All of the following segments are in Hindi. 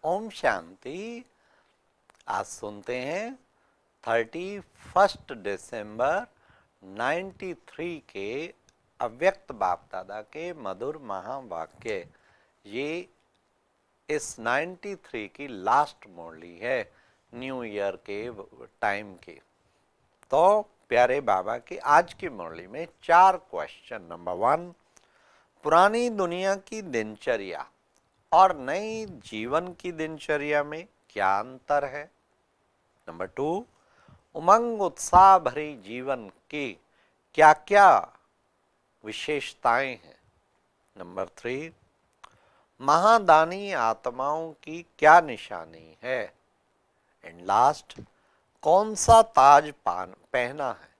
ओम शांति। आज सुनते हैं 31 दिसंबर 93 के अव्यक्त बाप दादा के मधुर महावाक्य। ये इस 93 की लास्ट मुरली है न्यू ईयर के टाइम की। तो प्यारे बाबा की आज की मुरली में 4 क्वेश्चन। नंबर 1, पुरानी दुनिया की दिनचर्या और नई जीवन की दिनचर्या में क्या अंतर है। नंबर 2, उमंग उत्साह भरी जीवन की क्या क्या विशेषताएं हैं। नंबर 3, महादानी आत्माओं की क्या निशानी है। एंड लास्ट, कौन सा ताज पहना है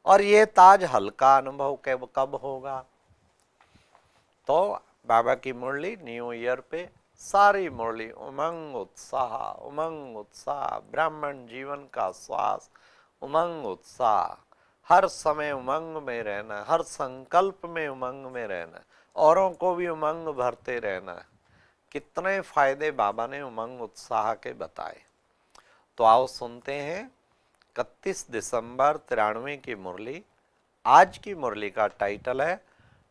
और ये ताज हल्का अनुभव कब होगा। तो बाबा की मुरली न्यू ईयर पे सारी मुरली उमंग उत्साह, ब्राह्मण जीवन का श्वास, उमंग उत्साह, हर समय उमंग में रहना, हर संकल्प में उमंग में रहना, औरों को भी उमंग भरते रहना। कितने फायदे बाबा ने उमंग उत्साह के बताए। तो आओ सुनते हैं 31 दिसंबर 93 की मुरली। आज की मुरली का टाइटल है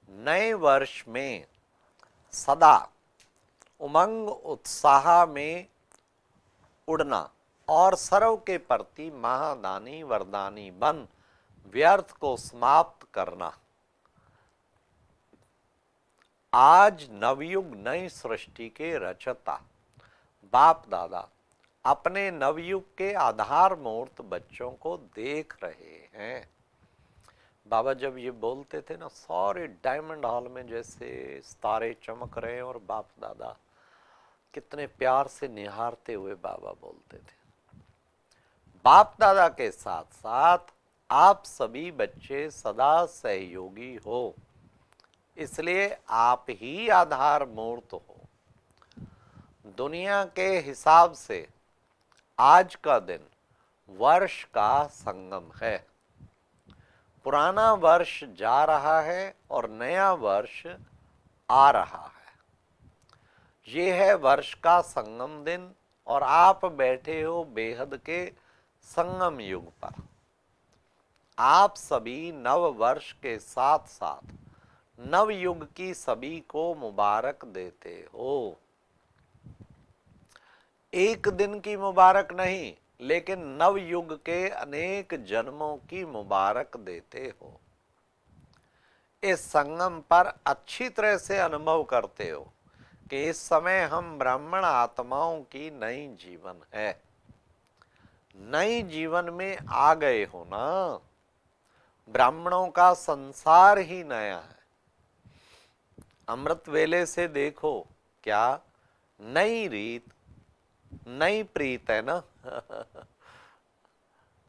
नए वर्ष में सदा उमंग उत्साह में उड़ना और सर्व के प्रति महादानी वरदानी बन व्यर्थ को समाप्त करना। आज नवयुग नई सृष्टि के रचता बाप दादा अपने नवयुग के आधार मूर्त बच्चों को देख रहे हैं। बाबा जब ये बोलते थे ना, सारे डायमंड हॉल में जैसे तारे चमक रहे हैं और बाप दादा कितने प्यार से निहारते हुए बाबा बोलते थे। बाप दादा के साथ साथ आप सभी बच्चे सदा सहयोगी हो, इसलिए आप ही आधार मूर्त हो। दुनिया के हिसाब से आज का दिन वर्ष का संगम है। पुराना वर्ष जा रहा है और नया वर्ष आ रहा है। ये है वर्ष का संगम दिन और आप बैठे हो बेहद के संगम युग पर। आप सभी नव वर्ष के साथ साथ नव युग की सभी को मुबारक देते हो। एक दिन की मुबारक नहीं, लेकिन नव युग के अनेक जन्मों की मुबारक देते हो। इस संगम पर अच्छी तरह से अनुभव करते हो कि इस समय हम ब्राह्मण आत्माओं की नई जीवन है। नई जीवन में आ गए हो ना। ब्राह्मणों का संसार ही नया है। अमृत वेले से देखो, क्या नई रीत नई प्रीत है ना।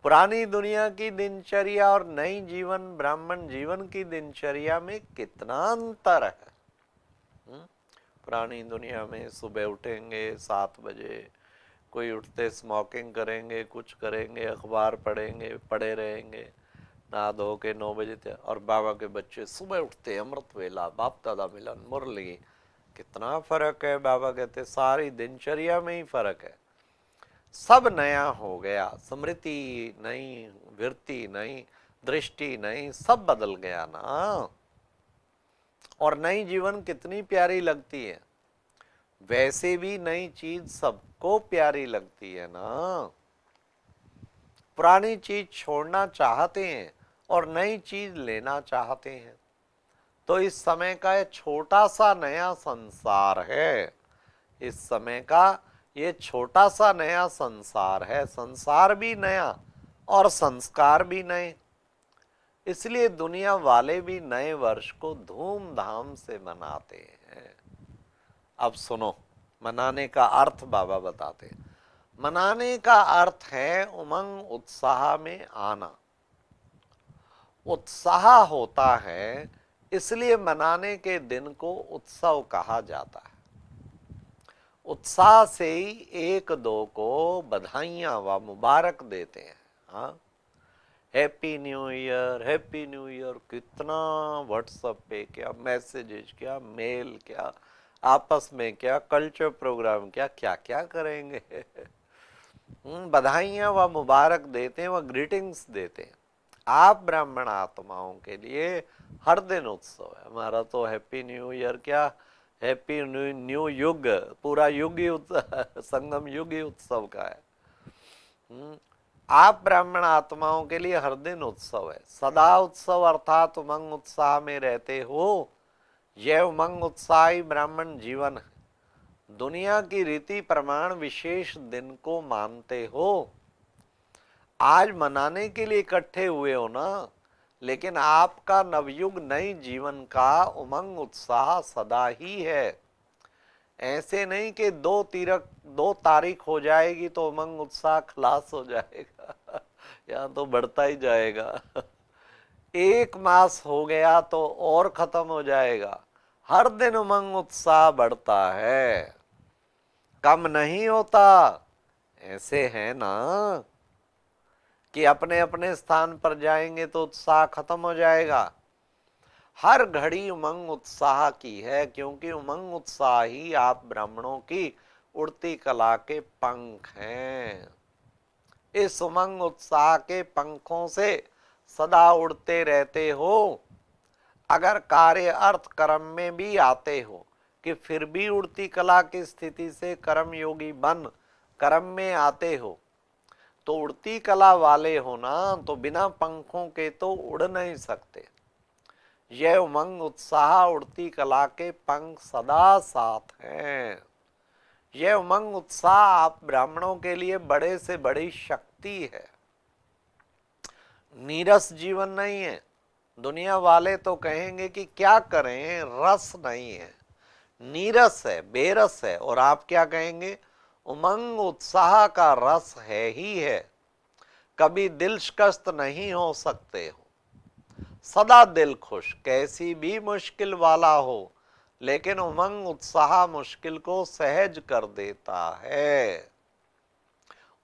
पुरानी दुनिया की दिनचर्या और नई जीवन ब्राह्मण जीवन की दिनचर्या में कितना अंतर है। पुरानी दुनिया में सुबह उठेंगे 7 बजे, कोई उठते स्मोकिंग करेंगे, कुछ करेंगे, अखबार पढ़ेंगे, पढ़े रहेंगे, नहा धो के 9 बजे तक। और बाबा के बच्चे सुबह उठते अमृत वेला, बाप दादा मिलन, मुरली। कितना फर्क है। बाबा कहते सारी दिनचर्या में ही फर्क है। सब नया हो गया, स्मृति नई, वृत्ति नई, दृष्टि नई, सब बदल गया ना। और नई जीवन कितनी प्यारी लगती है। वैसे भी नई चीज सबको प्यारी लगती है ना। पुरानी चीज छोड़ना चाहते हैं और नई चीज लेना चाहते हैं। तो इस समय का ये छोटा सा नया संसार है। इस समय का ये छोटा सा नया संसार है। संसार भी नया और संस्कार भी नए। इसलिए दुनिया वाले भी नए वर्ष को धूमधाम से मनाते हैं। अब सुनो, मनाने का अर्थ बाबा बताते हैं। मनाने का अर्थ है उमंग उत्साह में आना। उत्साह होता है, इसलिए मनाने के दिन को उत्सव कहा जाता है। उत्साह से ही एक दो को बधाइयां व मुबारक देते हैं। हाँ, happy new year, happy new year. कितना व्हाट्सएप पे क्या मैसेजेस, क्या मेल, क्या आपस में क्या कल्चर प्रोग्राम, क्या क्या क्या करेंगे। बधाइयां व मुबारक देते हैं व ग्रीटिंग्स देते हैं। आप ब्राह्मण आत्माओं के लिए हर दिन उत्सव है। हमारा तो हैप्पी न्यू ईयर क्या, हैप्पी न्यू युग, पूरा युग ही संगम युग ही उत्सव का है। आप ब्राह्मण आत्माओं के लिए हर दिन उत्सव है। सदा उत्सव अर्थात उमंग उत्साह में रहते हो। यह उमंग उत्साही ब्राह्मण जीवन है। दुनिया की रीति प्रमाण विशेष दिन को मानते हो, आज मनाने के लिए इकट्ठे हुए हो ना, लेकिन आपका नवयुग नई जीवन का उमंग उत्साह सदा ही है। ऐसे नहीं कि 2 तारीख हो जाएगी तो उमंग उत्साह खलास हो जाएगा। यहाँ तो बढ़ता ही जाएगा। 1 मास हो गया तो और खत्म हो जाएगा। हर दिन उमंग उत्साह बढ़ता है, कम नहीं होता। ऐसे है ना कि अपने अपने स्थान पर जाएंगे तो उत्साह खत्म हो जाएगा। हर घड़ी उमंग उत्साह की है, क्योंकि उमंग उत्साह ही आप ब्राह्मणों की उड़ती कला के पंख हैं। इस उमंग उत्साह के पंखों से सदा उड़ते रहते हो। अगर कार्य अर्थ कर्म में भी आते हो कि फिर भी उड़ती कला की स्थिति से कर्म योगी बन कर्म में आते हो, तो उड़ती कला वाले हो ना, तो बिना पंखों के तो उड़ नहीं सकते। यह उमंग उत्साह उड़ती कला के पंख सदा साथ हैं। यह उमंग उत्साह आप ब्राह्मणों के लिए बड़े से बड़ी शक्ति है। नीरस जीवन नहीं है। दुनिया वाले तो कहेंगे कि क्या करें, रस नहीं है, नीरस है, बेरस है। और आप क्या कहेंगे, उमंग उत्साह का रस है ही है। कभी दिल शिकस्त नहीं हो सकते हो, सदा दिल खुश, कैसी भी मुश्किल वाला हो, लेकिन उमंग उत्साह मुश्किल को सहज कर देता है।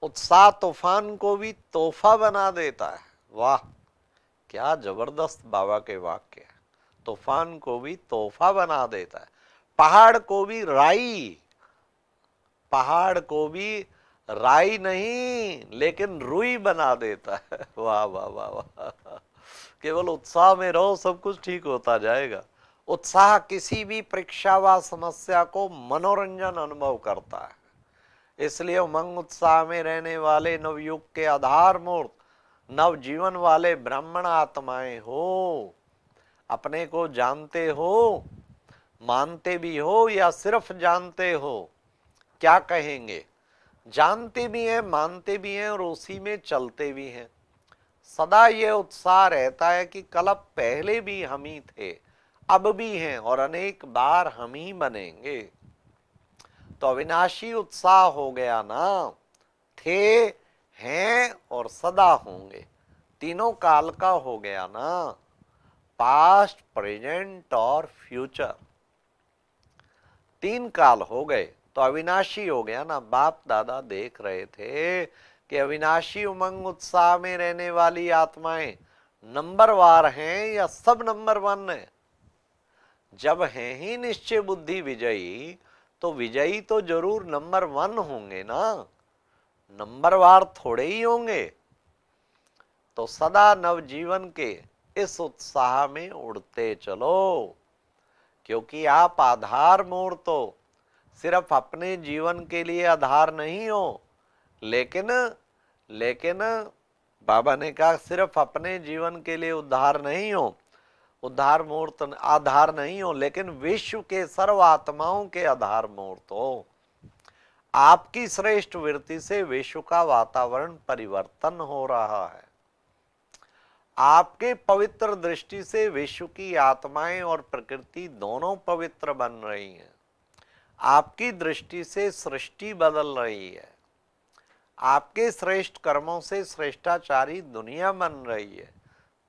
उत्साह तूफान को भी तोहफा बना देता है। वाह, क्या जबरदस्त बाबा के वाक्य है। तूफान को भी तोहफा बना देता है। पहाड़ को भी राई नहीं लेकिन रुई बना देता है। वाह वाह वाह वाह। केवल उत्साह में रहो, सब कुछ ठीक होता जाएगा। उत्साह किसी भी परीक्षा व समस्या को मनोरंजन अनुभव करता है। इसलिए उमंग उत्साह में रहने वाले नवयुग के आधार मूर्त नव जीवन वाले ब्राह्मण आत्माएं हो। अपने को जानते हो, मानते भी हो या सिर्फ जानते हो, क्या कहेंगे, जानते भी हैं, मानते भी हैं और उसी में चलते भी हैं। सदा ये उत्साह रहता है कि कल पहले भी हम ही थे, अब भी हैं और अनेक बार हम ही बनेंगे। तो अविनाशी उत्साह हो गया ना, थे, हैं और सदा होंगे, तीनों काल का हो गया ना, पास्ट, प्रेजेंट और फ्यूचर। 3 काल हो गए तो अविनाशी हो गया ना। बाप दादा देख रहे थे कि अविनाशी उमंग उत्साह में रहने वाली आत्माएं नंबरवार हैं या सब नंबर 1 है। जब हैं ही निश्चय बुद्धि विजयी, तो विजयी तो जरूर नंबर 1 होंगे ना, नंबरवार थोड़े ही होंगे। तो सदा नवजीवन के इस उत्साह में उड़ते चलो, क्योंकि आप आधार मूर्त तो सिर्फ अपने जीवन के लिए आधार नहीं हो, लेकिन बाबा ने कहा सिर्फ अपने जीवन के लिए उद्धार नहीं हो, उद्धार मूर्त आधार नहीं हो, लेकिन विश्व के सर्व आत्माओं के आधार मूर्त हो। आपकी श्रेष्ठ वृत्ति से विश्व का वातावरण परिवर्तन हो रहा है। आपके पवित्र दृष्टि से विश्व की आत्माएं और प्रकृति दोनों पवित्र बन रही हैं। आपकी दृष्टि से सृष्टि बदल रही है। आपके श्रेष्ठ कर्मों से श्रेष्ठाचारी दुनिया बन रही है।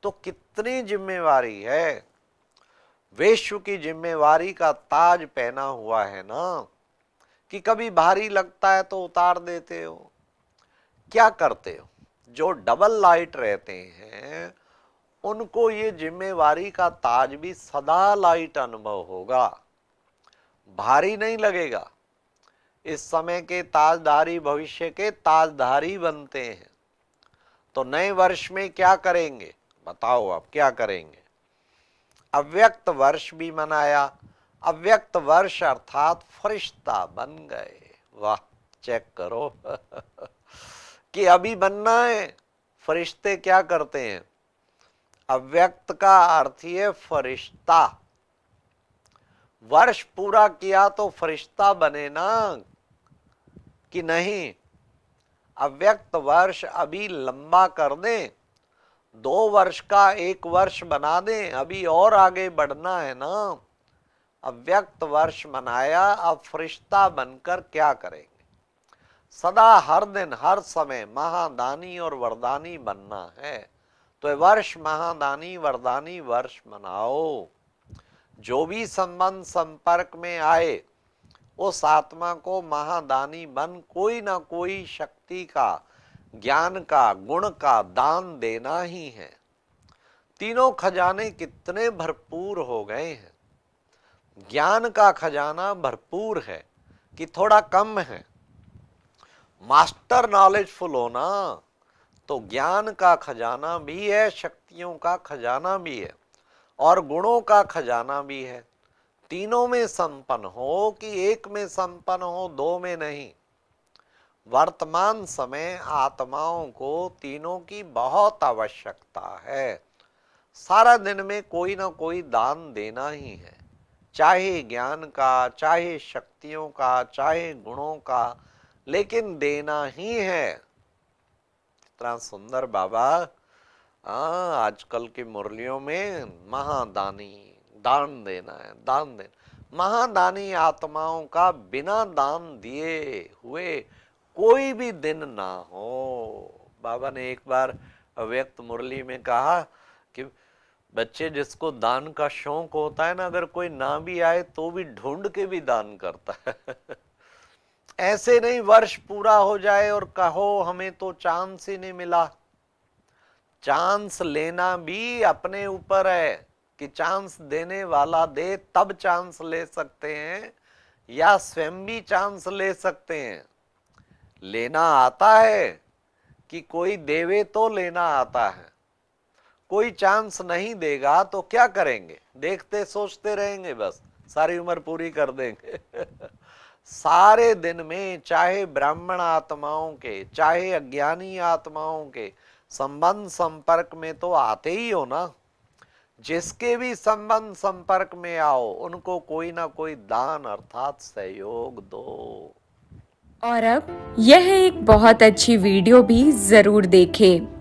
तो कितनी जिम्मेवारी है, विश्व की जिम्मेवारी का ताज पहना हुआ है ना, कि कभी भारी लगता है तो उतार देते हो। क्या करते हो, जो डबल लाइट रहते हैं उनको ये जिम्मेवारी का ताज भी सदा लाइट अनुभव होगा। भारी नहीं लगेगा। इस समय के ताजधारी भविष्य के ताजधारी बनते हैं। तो नए वर्ष में क्या करेंगे, बताओ आप क्या करेंगे? अव्यक्त वर्ष भी मनाया। अव्यक्त वर्ष अर्थात फरिश्ता बन गए। वाह, चेक करो कि अभी बनना है। फरिश्ते क्या करते हैं? अव्यक्त का अर्थ ही है फरिश्ता। वर्ष पूरा किया तो फरिश्ता बने ना, कि नहीं? अव्यक्त वर्ष अभी लंबा कर दें, 2 वर्ष का 1 वर्ष बना दें, अभी और आगे बढ़ना है ना। अव्यक्त वर्ष मनाया, अब फरिश्ता बनकर क्या करेंगे? सदा हर दिन हर समय महादानी और वरदानी बनना है। तो वर्ष महादानी वरदानी वर्ष मनाओ। जो भी संबंध संपर्क में आए उस आत्मा को महादानी बन कोई ना कोई शक्ति का, ज्ञान का, गुण का दान देना ही है। तीनों खजाने कितने भरपूर हो गए हैं। ज्ञान का खजाना भरपूर है कि थोड़ा कम है। मास्टर नॉलेजफुल होना तो ज्ञान का खजाना भी है, शक्तियों का खजाना भी है और गुणों का खजाना भी है। तीनों में संपन्न हो कि एक में संपन्न हो, 2 में नहीं। वर्तमान समय आत्माओं को तीनों की बहुत आवश्यकता है। सारा दिन में कोई ना कोई दान देना ही है, चाहे ज्ञान का, चाहे शक्तियों का, चाहे गुणों का, लेकिन देना ही है। इतना सुंदर बाबा आजकल की मुरलियों में महादानी, दान देना है, दान देना। महादानी आत्माओं का बिना दान दिए हुए कोई भी दिन ना हो। बाबा ने एक बार अव्यक्त मुरली में कहा कि बच्चे, जिसको दान का शौक होता है ना, अगर कोई ना भी आए तो भी ढूंढ के भी दान करता है ऐसे नहीं वर्ष पूरा हो जाए और कहो हमें तो चांस ही नहीं मिला। चांस लेना भी अपने ऊपर है कि चांस देने वाला दे, तब चांस ले सकते हैं या स्वयं भी चांस ले सकते हैं। लेना आता है कि कोई देवे तो लेना आता है। कोई चांस नहीं देगा तो क्या करेंगे? देखते सोचते रहेंगे, बस सारी उम्र पूरी कर देंगे सारे दिन में चाहे ब्राह्मण आत्माओं के, चाहे अज्ञानी आत्माओं के संबंध संपर्क में तो आते ही हो ना। जिसके भी संबंध संपर्क में आओ उनको कोई ना कोई दान अर्थात सहयोग दो। और अब यह एक बहुत अच्छी वीडियो भी जरूर देखें।